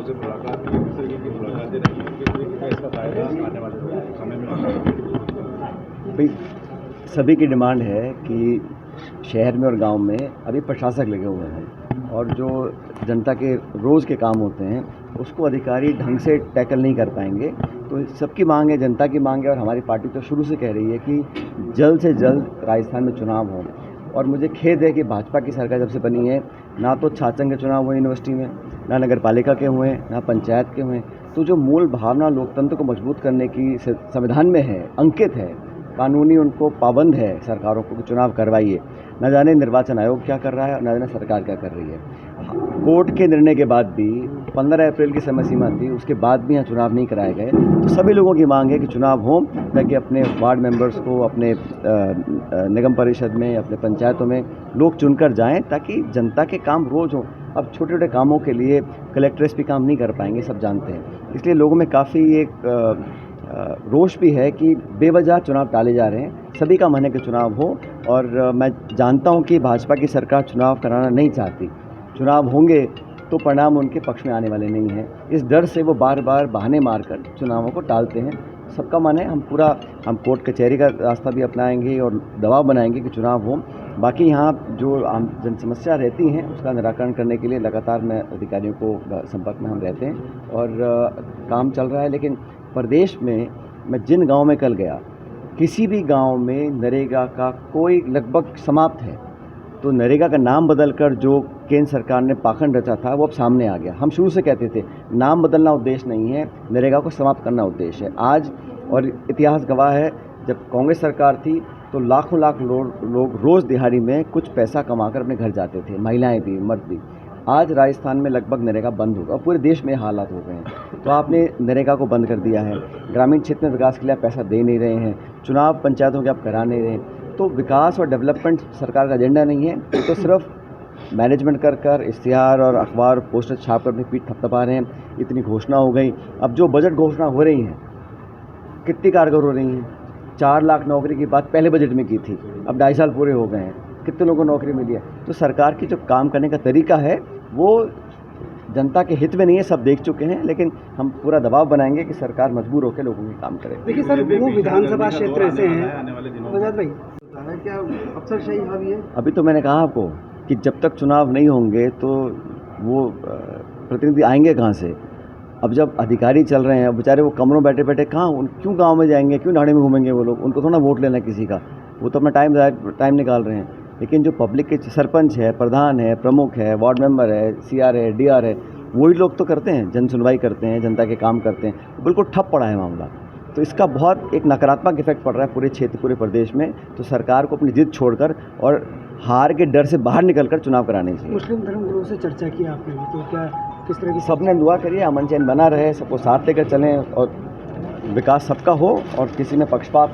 से मुलाकात की, किस तरीके की मुलाकातें रही, किस तरीके का इसका फायदा आने वाले समय में? भाई सभी की डिमांड है कि शहर में और गांव में अभी प्रशासक लगे हुए हैं और जो जनता के रोज़ के काम होते हैं उसको अधिकारी ढंग से टैकल नहीं कर पाएंगे। तो सबकी मांग है, जनता की मांग है और हमारी पार्टी तो शुरू से कह रही है कि जल्द से जल्द राजस्थान में चुनाव हो। और मुझे खेद है कि भाजपा की सरकार जब से बनी है ना तो छात्रसंघ के चुनाव हुए यूनिवर्सिटी में, ना नगर पालिका के हुए, ना पंचायत के हुए। तो जो मूल भावना लोकतंत्र को मजबूत करने की संविधान में है, अंकित है, कानूनी उनको पाबंद है सरकारों को कि चुनाव करवाइए। न जाने निर्वाचन आयोग क्या कर रहा है और न जाने सरकार क्या कर रही है। कोर्ट के निर्णय के बाद भी 15 अप्रैल की समय सीमा थी, उसके बाद भी यहाँ चुनाव नहीं कराए गए। तो सभी लोगों की मांग है कि चुनाव हो ताकि अपने वार्ड मेंबर्स को अपने निगम परिषद में, अपने पंचायतों में लोग चुनकर जाएं ताकि जनता के काम रोज़ हों। अब छोटे छोटे कामों के लिए कलेक्टर एसपी काम नहीं कर पाएंगे, सब जानते हैं। इसलिए लोगों में काफ़ी एक रोष भी है कि बेवजह चुनाव टाले जा रहे हैं। सभी का मन है कि चुनाव हो और मैं जानता हूं कि भाजपा की सरकार चुनाव कराना नहीं चाहती। चुनाव होंगे तो परिणाम उनके पक्ष में आने वाले नहीं हैं। इस डर से वो बार बार बहाने मारकर चुनावों को टालते हैं। सबका मन है, हम कोर्ट कचहरी का रास्ता भी अपनाएंगे और दबाव बनाएंगे कि चुनाव हो। बाकी यहाँ जो आम जन समस्या रहती हैं उसका निराकरण करने के लिए लगातार मैं अधिकारियों को संपर्क में हम रहते हैं और काम चल रहा है। लेकिन प्रदेश में मैं जिन गांव में कल गया, किसी भी गांव में नरेगा का कोई लगभग समाप्त है। तो नरेगा का नाम बदलकर जो केंद्र सरकार ने पाखंड रचा था वो अब सामने आ गया। हम शुरू से कहते थे नाम बदलना उद्देश्य नहीं है, नरेगा को समाप्त करना उद्देश्य है। आज और इतिहास गवाह है, जब कांग्रेस सरकार थी तो लाखों लाख लोग रोज़ दिहाड़ी में कुछ पैसा कमाकर अपने घर जाते थे, महिलाएं भी, मर्द भी। आज राजस्थान में लगभग नरेगा बंद होगा, पूरे देश में हालात हो गए हैं। तो आपने नरेगा को बंद कर दिया है, ग्रामीण क्षेत्र में विकास के लिए पैसा दे नहीं रहे हैं, चुनाव पंचायतों के आप करा नहीं रहे हैं। तो विकास और डेवलपमेंट सरकार का एजेंडा नहीं है, तो सिर्फ मैनेजमेंट कर इश्तिहार और अखबार पोस्टर छाप कर अपनी पीठ थपथपा रहे हैं। इतनी घोषणा हो गई। अब जो बजट घोषणा हो रही हैं कितनी कारगर हो रही हैं। 4 लाख नौकरी की बात पहले बजट में की थी, अब 2.5 साल पूरे हो गए हैं, कितने लोगों को नौकरी मिली है। तो सरकार की जो काम करने का तरीका है वो जनता के हित में नहीं है, सब देख चुके हैं। लेकिन हम पूरा दबाव बनाएंगे कि सरकार मजबूर होकर लोगों के काम करे। देखिए सर, वो विधानसभा क्षेत्र ऐसे हैं, आने वाले दिनों बजाज भाई क्या अफसरशाही हावी है? अभी तो मैंने कहा आपको कि जब तक चुनाव नहीं होंगे तो वो प्रतिनिधि आएंगे कहाँ से। अब जब अधिकारी चल रहे हैं, बेचारे वो कमरों बैठे बैठे कहाँ, क्यों गांव में जाएंगे, क्यों ढाणी में घूमेंगे वो लोग। उनको थोड़ा वोट लेना है किसी का, वो तो अपना टाइम निकाल रहे हैं। लेकिन जो पब्लिक के सरपंच है, प्रधान है, प्रमुख है, वार्ड मेंबर है, CR है, DR है, वही लोग तो करते हैं, जन सुनवाई करते हैं, जनता के काम करते हैं। बिल्कुल ठप पड़ा है मामला। तो इसका बहुत एक नकारात्मक इफेक्ट पड़ रहा है पूरे क्षेत्र, पूरे प्रदेश में। तो सरकार को अपनी जिद छोड़कर और हार के डर से बाहर निकलकर चुनाव कराने चाहिए। मुस्लिम धर्मगुरुओं से चर्चा की आपने भी, तो क्या किस तरह की? सबने दुआ करिए, अमन चैन बना रहे, सबको साथ लेकर चलें और विकास सबका हो और किसी में पक्षपात